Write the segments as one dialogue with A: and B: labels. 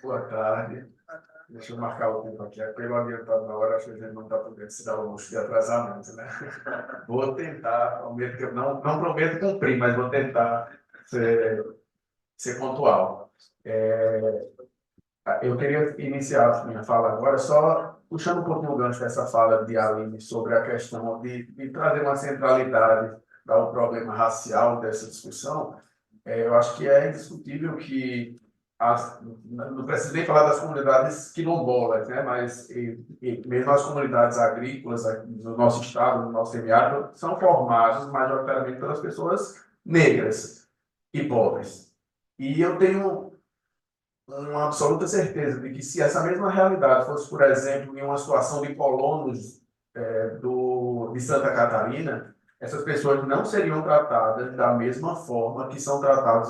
A: Boa tarde. Deixa eu marcar o tempo aqui. Pelo adiantado na hora, acho que a gente não está podendo se dar o luxo de atrasamento, né? Vou tentar, prometo que eu não prometo cumprir, mas vou tentar ser pontual. Eu queria iniciar a minha fala agora só puxando um pouquinho o gancho dessa fala de Aline sobre a questão de trazer uma centralidade para o problema racial dessa discussão. Eu acho que é indiscutível que não preciso nem falar das comunidades quilombolas, né? Mas mesmo as comunidades agrícolas aqui no nosso estado, no nosso semiárido, são formadas majoritariamente pelas pessoas negras e pobres. E eu tenho uma absoluta certeza de que se essa mesma realidade fosse, por exemplo, em uma situação de colonos de Santa Catarina, essas pessoas não seriam tratadas da mesma forma que são tratados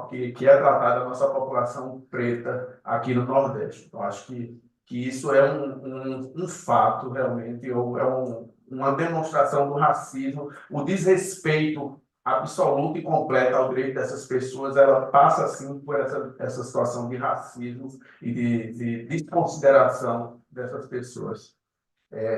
A: que é tratada a nossa população preta aqui no Nordeste. Então, acho que isso é um fato realmente, ou é uma demonstração do racismo, o desrespeito absoluto e completo ao direito dessas pessoas, ela passa, sim, por essa situação de racismo e de desconsideração dessas pessoas.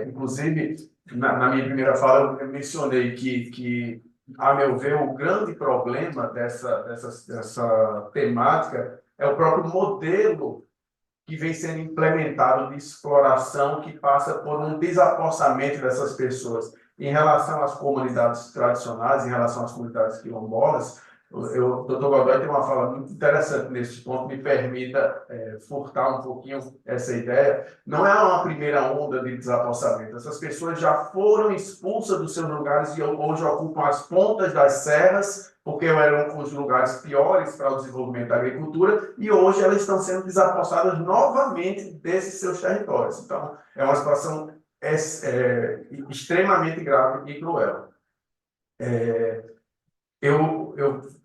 A: Inclusive, na minha primeira fala, eu mencionei que, a meu ver, o grande problema dessa temática é o próprio modelo que vem sendo implementado de exploração, que passa por um desapossamento dessas pessoas. Em relação às comunidades tradicionais, em relação às comunidades quilombolas, o Dr. Godoy tem uma fala muito interessante nesse ponto, me permita furtar um pouquinho essa ideia. Não é uma primeira onda de desapossamento, essas pessoas já foram expulsas dos seus lugares e hoje ocupam as pontas das serras, porque eram os lugares piores para o desenvolvimento da agricultura, e hoje elas estão sendo desapossadas novamente desses seus territórios. Então, é uma situação extremamente grave e cruel.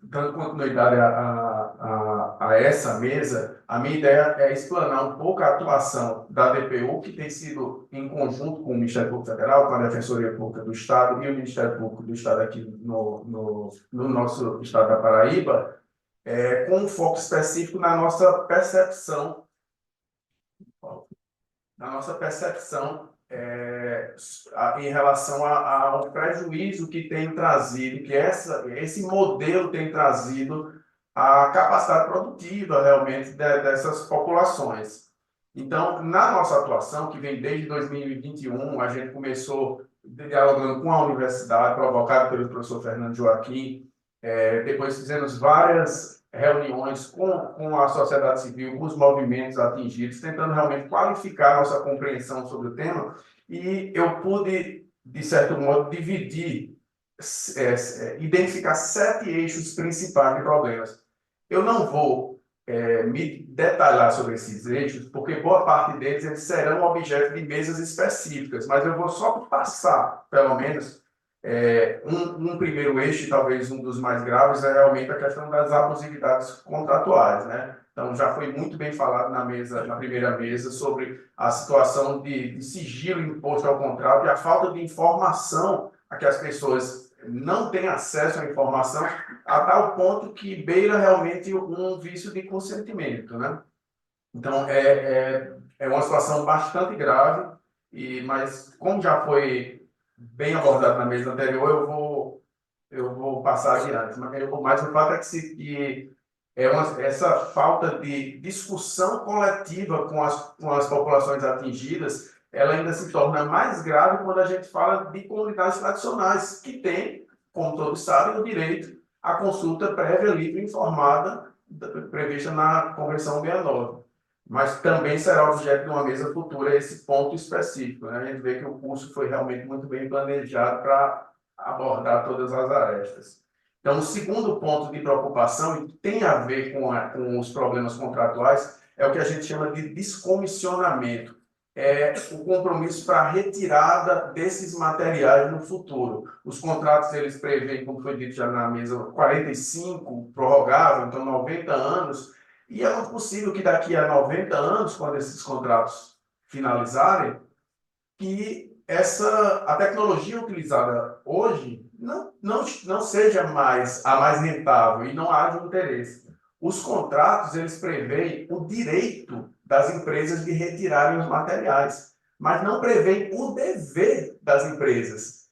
A: Dando continuidade a essa mesa, a minha ideia é explanar um pouco a atuação da DPU, que tem sido em conjunto com o Ministério Público Federal, com a Defensoria Pública do Estado e o Ministério Público do Estado aqui no nosso estado da Paraíba, com um foco específico na nossa percepção em relação ao prejuízo que tem trazido, que esse modelo tem trazido à capacidade produtiva realmente dessas populações. Então, na nossa atuação, que vem desde 2021, a gente começou dialogando com a universidade, provocado pelo professor Fernando Joaquim, depois fizemos várias reuniões com a sociedade civil, com os movimentos atingidos, tentando realmente qualificar a nossa compreensão sobre o tema, e eu pude, de certo modo, identificar 7 eixos principais de problemas. Eu não vou me detalhar sobre esses eixos, porque boa parte deles eles serão objeto de mesas específicas, mas eu vou só passar, pelo menos, um primeiro eixo, talvez um dos mais graves, é realmente a questão das abusividades contratuais, né? Então, já foi muito bem falado na primeira mesa, sobre a situação de sigilo imposto ao contrato e a falta de informação a que as pessoas não têm acesso à informação, a tal ponto que beira realmente um vício de consentimento, né? Então, é uma situação bastante grave, mas como já foi bem abordado na mesa anterior, eu vou passar adiante. Mas o fato é que essa falta de discussão coletiva com as populações atingidas, ela ainda se torna mais grave quando a gente fala de comunidades tradicionais, que têm, como todos sabem, o direito à consulta prévia, livre e informada, prevista na Convenção 69. Mas também será objeto de uma mesa futura esse ponto específico, né? A gente vê que o curso foi realmente muito bem planejado para abordar todas as arestas. Então, o segundo ponto de preocupação, e que tem a ver com os problemas contratuais, é o que a gente chama de descomissionamento. É o compromisso para a retirada desses materiais no futuro. Os contratos, eles prevêem, como foi dito já na mesa, 45, prorrogável, então 90 anos, e é muito possível que daqui a 90 anos, quando esses contratos finalizarem, que a tecnologia utilizada hoje não seja mais a mais rentável e não haja interesse. Os contratos, eles preveem o direito das empresas de retirarem os materiais, mas não preveem o dever das empresas.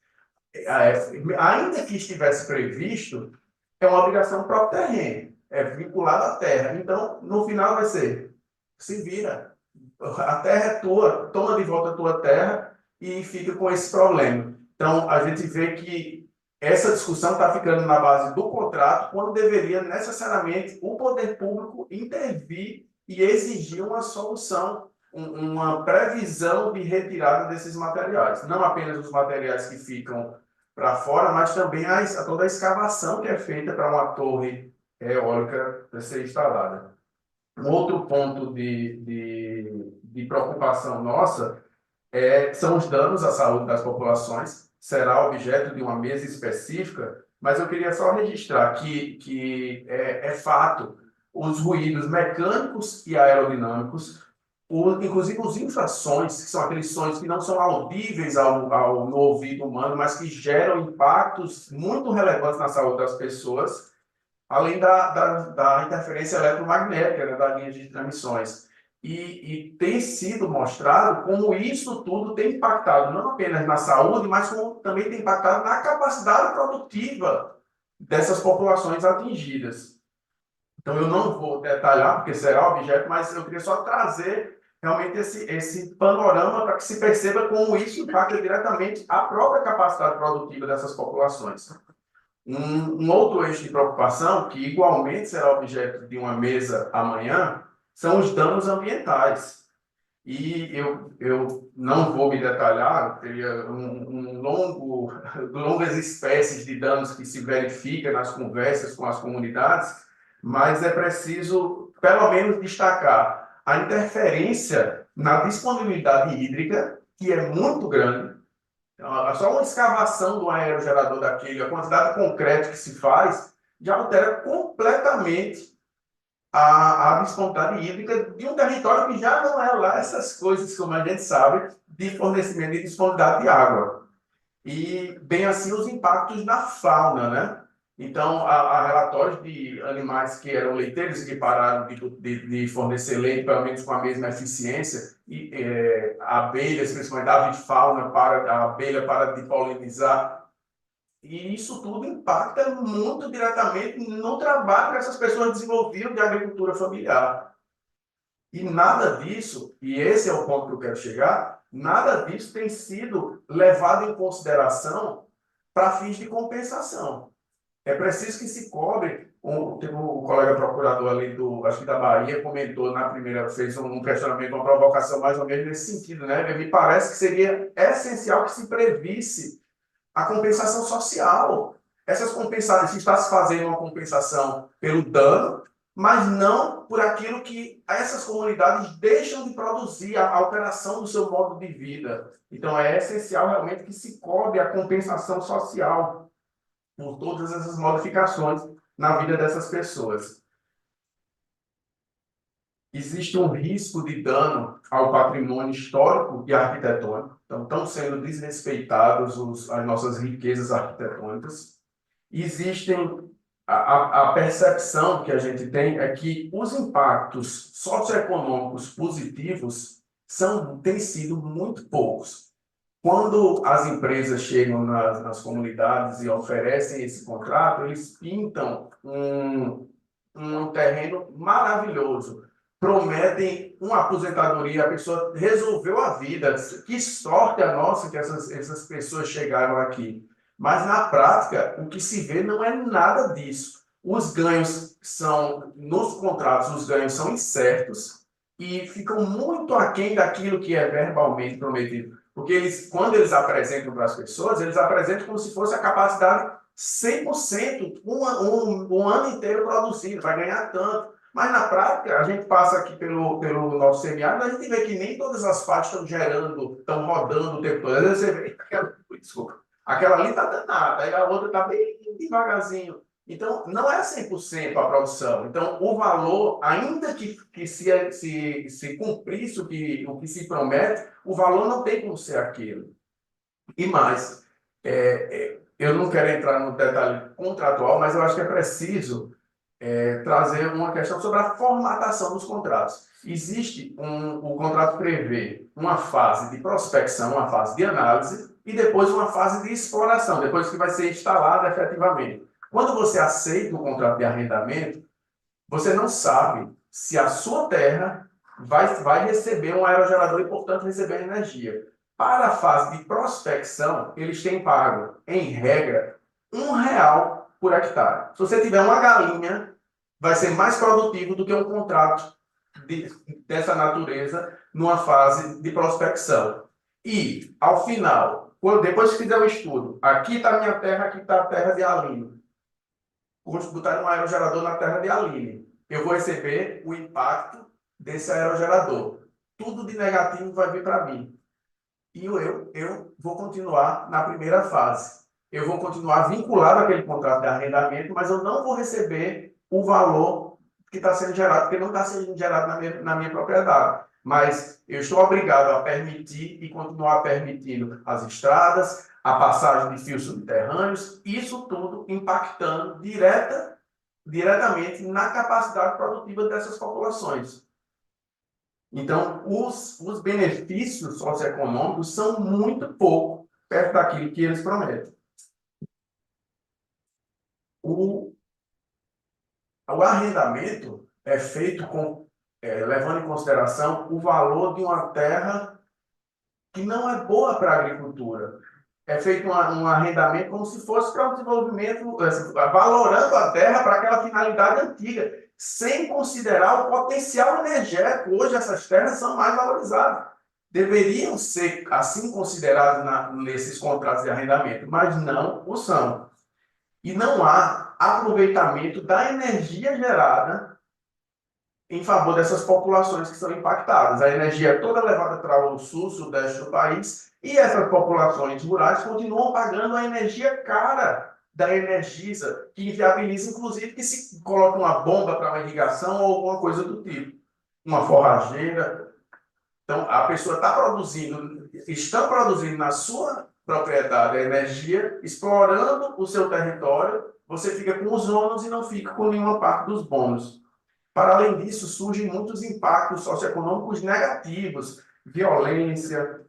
A: Ainda que estivesse previsto, é uma obrigação do próprio terreno, é vinculado à terra. Então, no final vai ser, se vira, a terra é tua, toma de volta a tua terra e fica com esse problema. Então, a gente vê que essa discussão está ficando na base do contrato, quando deveria necessariamente o poder público intervir e exigir uma solução, uma previsão de retirada desses materiais. Não apenas os materiais que ficam para fora, mas também toda a escavação que é feita para uma torre eólica ser instalada. Um outro ponto de preocupação nossa são os danos à saúde das populações, será objeto de uma mesa específica, mas eu queria só registrar que é fato, os ruídos mecânicos e aerodinâmicos, inclusive os infrassons, que são aqueles sons que não são audíveis no ouvido humano, mas que geram impactos muito relevantes na saúde das pessoas, além da interferência eletromagnética, né, da linha de transmissões. E tem sido mostrado como isso tudo tem impactado não apenas na saúde, mas como também tem impactado na capacidade produtiva dessas populações atingidas. Então, eu não vou detalhar, porque será objeto, mas eu queria só trazer realmente esse panorama para que se perceba como isso impacta diretamente a própria capacidade produtiva dessas populações. Um outro eixo de preocupação, que igualmente será objeto de uma mesa amanhã, são os danos ambientais. E eu não vou me detalhar, teria longas espécies de danos que se verificam nas conversas com as comunidades, mas é preciso, pelo menos, destacar a interferência na disponibilidade hídrica, que é muito grande. Só uma escavação do aerogerador daquele, a quantidade de concreto que se faz, já altera completamente a disponibilidade hídrica de um território que já não é lá essas coisas, como a gente sabe, de fornecimento e disponibilidade de água. E, bem assim, os impactos na fauna, né? Então, há relatórios de animais que eram leiteiros e que pararam de fornecer leite, pelo menos com a mesma eficiência, e abelhas, principalmente a avifauna, a abelha para de polinizar. E isso tudo impacta muito diretamente no trabalho que essas pessoas desenvolviam de agricultura familiar. E nada disso, e esse é o ponto que eu quero chegar, nada disso tem sido levado em consideração para fins de compensação. É preciso que se cobre. Teve um colega procurador ali acho que da Bahia, comentou na primeira, fez um questionamento, uma provocação mais ou menos nesse sentido, né? Me parece que seria essencial que se previsse a compensação social. Essas compensações, está se fazendo uma compensação pelo dano, mas não por aquilo que essas comunidades deixam de produzir, a alteração do seu modo de vida. Então, é essencial realmente que se cobre a compensação social por todas essas modificações na vida dessas pessoas. Existe um risco de dano ao patrimônio histórico e arquitetônico, então estão sendo desrespeitados as nossas riquezas arquitetônicas. Existem a percepção que a gente tem é que os impactos socioeconômicos positivos têm sido muito poucos. Quando as empresas chegam nas comunidades e oferecem esse contrato, eles pintam um terreno maravilhoso, prometem uma aposentadoria, a pessoa resolveu a vida. Que sorte a nossa que essas pessoas chegaram aqui. Mas, na prática, o que se vê não é nada disso. Os ganhos nos contratos, os ganhos são incertos e ficam muito aquém daquilo que é verbalmente prometido. Porque quando eles apresentam para as pessoas, eles apresentam como se fosse a capacidade 100%, um ano inteiro produzindo, vai ganhar tanto. Mas, na prática, a gente passa aqui pelo nosso semiárido, a gente vê que nem todas as partes estão rodando o tempo todo. Às vezes você vê, aquela ali está danada, aí a outra está bem devagarzinho. Então, não é 100% a produção. Então, o valor, ainda que se cumprisse o que se promete, o valor não tem como ser aquilo. E mais, eu não quero entrar no detalhe contratual, mas eu acho que é preciso trazer uma questão sobre a formatação dos contratos. O contrato prevê uma fase de prospecção, uma fase de análise e depois uma fase de exploração, depois que vai ser instalada efetivamente. Quando você aceita o contrato de arrendamento, você não sabe se a sua terra vai receber um aerogerador e, portanto, receber energia. Para a fase de prospecção, eles têm pago, em regra, R$ 1 por hectare. Se você tiver uma galinha, vai ser mais produtivo do que um contrato dessa natureza numa fase de prospecção. E, ao final, depois que fizer o estudo, aqui está a minha terra, aqui está a terra de Aline. Vamos botar um aerogerador na terra de Aline. Eu vou receber o impacto desse aerogerador. Tudo de negativo vai vir para mim. E eu vou continuar na primeira fase. Eu vou continuar vinculado àquele contrato de arrendamento, mas eu não vou receber o valor que está sendo gerado, porque não está sendo gerado na minha propriedade. Mas eu estou obrigado a permitir e continuar permitindo as estradas, a passagem de fios subterrâneos, isso tudo impactando diretamente na capacidade produtiva dessas populações. Então, os benefícios socioeconômicos são muito pouco perto daquilo que eles prometem. O arrendamento é feito levando em consideração o valor de uma terra que não é boa para a agricultura. É feito um arrendamento como se fosse para o desenvolvimento, valorando a terra para aquela finalidade antiga, sem considerar o potencial energético. Hoje essas terras são mais valorizadas. Deveriam ser assim consideradas nesses contratos de arrendamento, mas não o são. E não há aproveitamento da energia gerada em favor dessas populações que são impactadas. A energia é toda levada para o sul, sudeste do país, e essas populações rurais continuam pagando a energia cara da Energisa, que inviabiliza, inclusive, que se coloque uma bomba para uma irrigação ou alguma coisa do tipo, uma forrageira. Então, a pessoa estão produzindo na sua propriedade a energia, explorando o seu território, você fica com os ônus e não fica com nenhuma parte dos bônus. Para além disso, surgem muitos impactos socioeconômicos negativos, violência,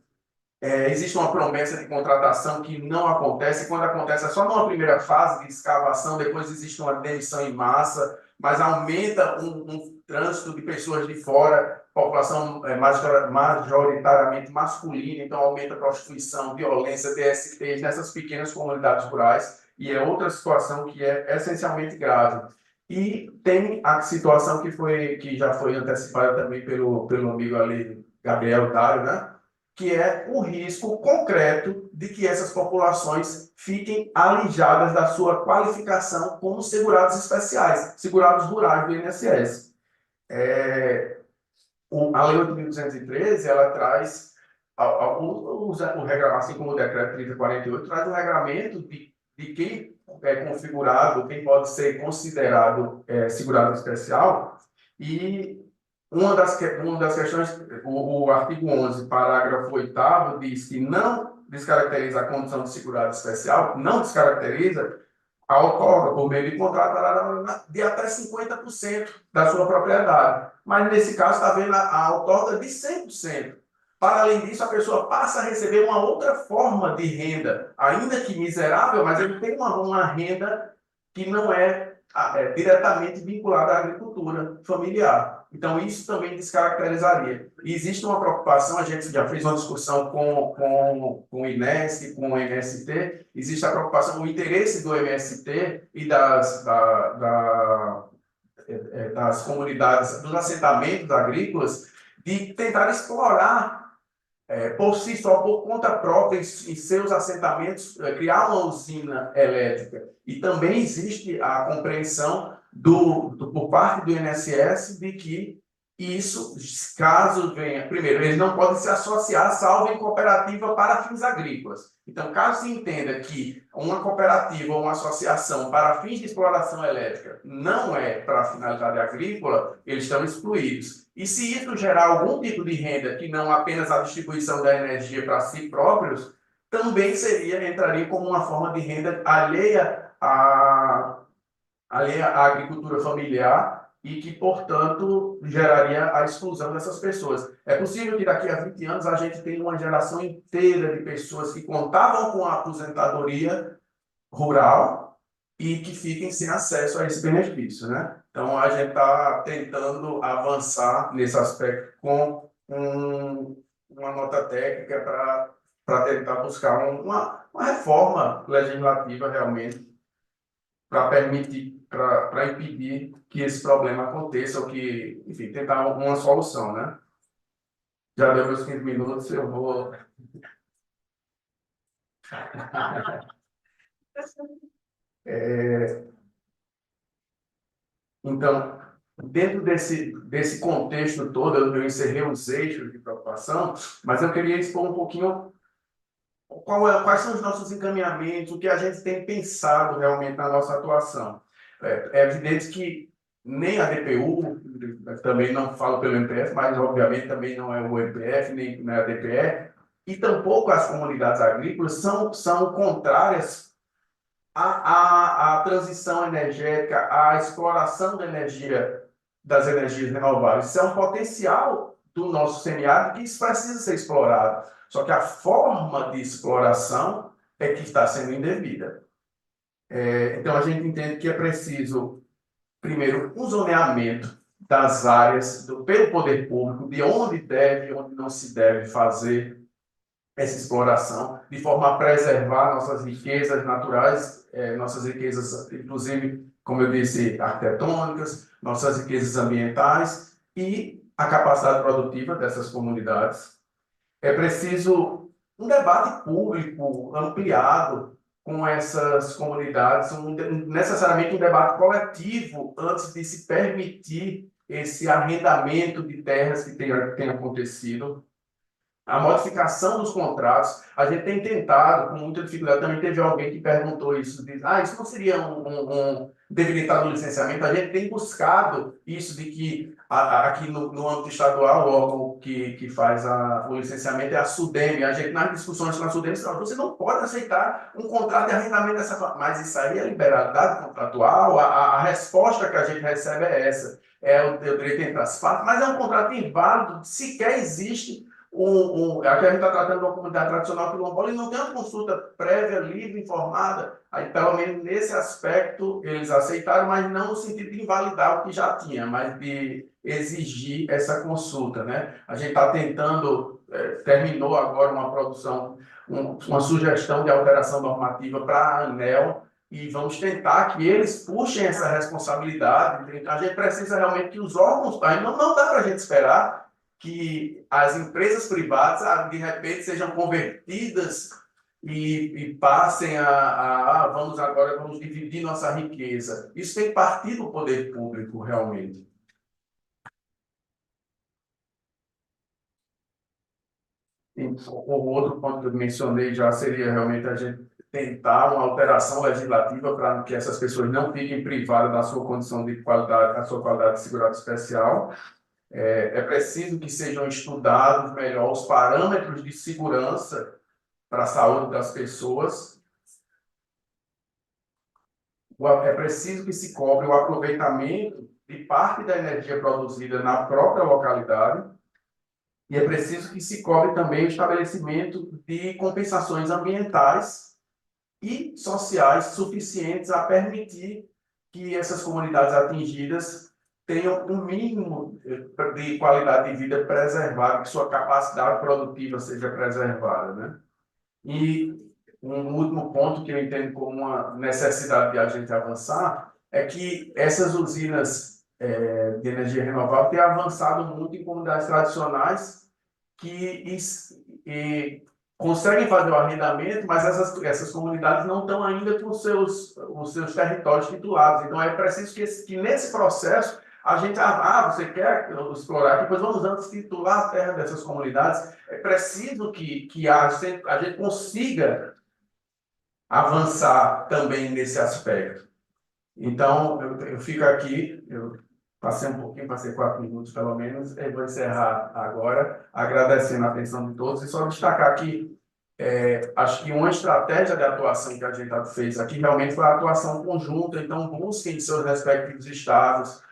A: existe uma promessa de contratação que não acontece, quando acontece é só numa primeira fase de escavação, depois existe uma demissão em massa, mas aumenta um trânsito de pessoas de fora, população majoritariamente masculina, então aumenta a prostituição, violência, DSTs nessas pequenas comunidades rurais, e é outra situação que é essencialmente grave. E tem a situação que já foi antecipada também pelo amigo ali, Gabriel Dário, né? Que é o risco concreto de que essas populações fiquem alijadas da sua qualificação como segurados especiais, segurados rurais do INSS. A Lei 8.213, ela traz, assim como o Decreto 3048, traz um regramento de quem é configurado, quem pode ser considerado segurado especial, e uma das questões, o artigo 11, parágrafo 8º, diz que não descaracteriza a condição de segurado especial, não descaracteriza a outorga, por meio de contrato, de até 50% da sua propriedade. Mas, nesse caso, está vendo a outorga de 100%. Para além disso, a pessoa passa a receber uma outra forma de renda, ainda que miserável, mas ele tem uma renda que não é diretamente vinculada à agricultura familiar. Então, isso também descaracterizaria. E existe uma preocupação, a gente já fez uma discussão com o INESC, com o MST, existe a preocupação, o interesse do MST e das comunidades, dos assentamentos agrícolas, de tentar explorar por si só, por conta própria, em seus assentamentos, criar uma usina elétrica. E também existe a compreensão por parte do INSS de que isso, caso venha... Primeiro, eles não podem se associar, salvo em cooperativa para fins agrícolas. Então, caso se entenda que uma cooperativa ou uma associação para fins de exploração elétrica não é para finalidade agrícola, eles estão excluídos. E se isso gerar algum tipo de renda que não apenas a distribuição da energia para si próprios, também entraria como uma forma de renda alheia ali a agricultura familiar e que, portanto, geraria a exclusão dessas pessoas. É possível que daqui a 20 anos a gente tenha uma geração inteira de pessoas que contavam com a aposentadoria rural e que fiquem sem acesso a esse benefício, né? Então, a gente está tentando avançar nesse aspecto com uma nota técnica para tentar buscar uma reforma legislativa realmente para permitir, para impedir que esse problema aconteça ou que, enfim, tentar uma solução, né? Já deu meus 15 minutos, eu vou. É, então, dentro desse contexto todo, eu encerrei os eixos de preocupação, mas eu queria expor um pouquinho quais são os nossos encaminhamentos, o que a gente tem pensado realmente na nossa atuação. É evidente que nem a DPU, também não falo pelo MPF, mas obviamente também não é o MPF, nem a DPE, e tampouco as comunidades agrícolas são contrárias à transição energética, à exploração da energia, das energias renováveis. Isso é um potencial do nosso semiárido que isso precisa ser explorado. Só que a forma de exploração é que está sendo indevida. Então, a gente entende que é preciso, primeiro, um zoneamento das áreas pelo poder público, de onde deve e onde não se deve fazer essa exploração, de forma a preservar nossas riquezas naturais, nossas riquezas, inclusive, como eu disse, arquitetônicas, nossas riquezas ambientais e a capacidade produtiva dessas comunidades. É preciso um debate público ampliado com essas comunidades, necessariamente um debate coletivo antes de se permitir esse arrendamento de terras que tem acontecido, a modificação dos contratos. A gente tem tentado, com muita dificuldade, também teve alguém que perguntou isso, isso não seria um debilitado no licenciamento? A gente tem buscado isso de que aqui no âmbito estadual, o órgão que faz o licenciamento é a SUDEM. A gente, nas discussões com a SUDEM, você não pode aceitar um contrato de arrendamento dessa forma. Mas isso aí é liberalidade contratual, a resposta que a gente recebe é essa, é o direito entre as partes, mas é um contrato inválido, sequer existe aqui a gente está tratando de uma comunidade tradicional quilombola e não tem uma consulta prévia, livre, informada. Aí, pelo menos nesse aspecto, eles aceitaram, mas não no sentido de invalidar o que já tinha, mas de exigir essa consulta, né? A gente está tentando, terminou agora uma produção, uma sugestão de alteração normativa para a ANEEL, e vamos tentar que eles puxem essa responsabilidade. Então, a gente precisa realmente que os órgãos, não dá para a gente esperar que as empresas privadas, de repente, sejam convertidas e passem vamos dividir nossa riqueza. Isso tem que partir do poder público, realmente. E o outro ponto que eu mencionei já seria realmente a gente tentar uma alteração legislativa para que essas pessoas não fiquem privadas da sua condição de qualidade, da sua qualidade de segurado especial. É preciso que sejam estudados melhor os parâmetros de segurança para a saúde das pessoas. É preciso que se cobre o aproveitamento de parte da energia produzida na própria localidade e é preciso que se cobre também o estabelecimento de compensações ambientais e sociais suficientes a permitir que essas comunidades atingidas tenham um mínimo de qualidade de vida preservada, que sua capacidade produtiva seja preservada, né? E um último ponto que eu entendo como uma necessidade de a gente avançar é que essas usinas de energia renovável têm avançado muito em comunidades tradicionais que conseguem fazer o arrendamento, mas essas comunidades não estão ainda com os seus territórios titulados. Então, é preciso que nesse processo a gente, você quer explorar aqui, pois vamos antes titular a terra dessas comunidades. É preciso que a gente consiga avançar também nesse aspecto. Então, eu fico aqui, eu passei um pouquinho, passei 4 minutos pelo menos, e vou encerrar agora, agradecendo a atenção de todos, e só destacar que Acho que uma estratégia de atuação que a gente fez aqui realmente foi a atuação conjunta, então busquem seus respectivos estados,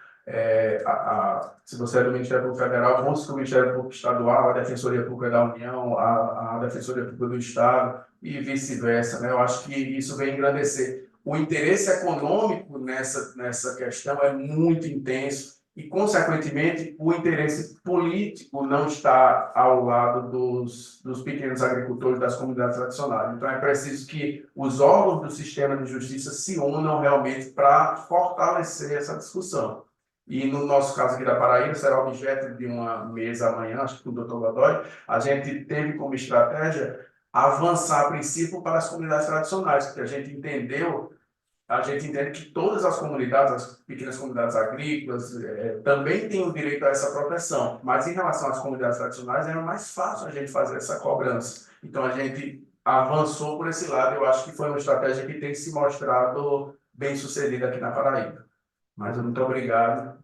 A: se você é do Ministério Público Federal, busque o Ministério Público Estadual, a Defensoria Pública da União, a Defensoria Pública do Estado e vice-versa, né? Eu acho que isso vem engrandecer. O interesse econômico nessa questão é muito intenso e, consequentemente, o interesse político não está ao lado dos pequenos agricultores das comunidades tradicionais. Então, é preciso que os órgãos do sistema de justiça se unam realmente para fortalecer essa discussão. E no nosso caso aqui da Paraíba, será objeto de uma mesa amanhã, acho que com o doutor Godoy, a gente teve como estratégia avançar a princípio para as comunidades tradicionais, porque a gente entende que todas as comunidades, as pequenas comunidades agrícolas, também têm o direito a essa proteção, mas em relação às comunidades tradicionais era mais fácil a gente fazer essa cobrança. Então a gente avançou por esse lado, eu acho que foi uma estratégia que tem se mostrado bem sucedida aqui na Paraíba. Mas muito obrigado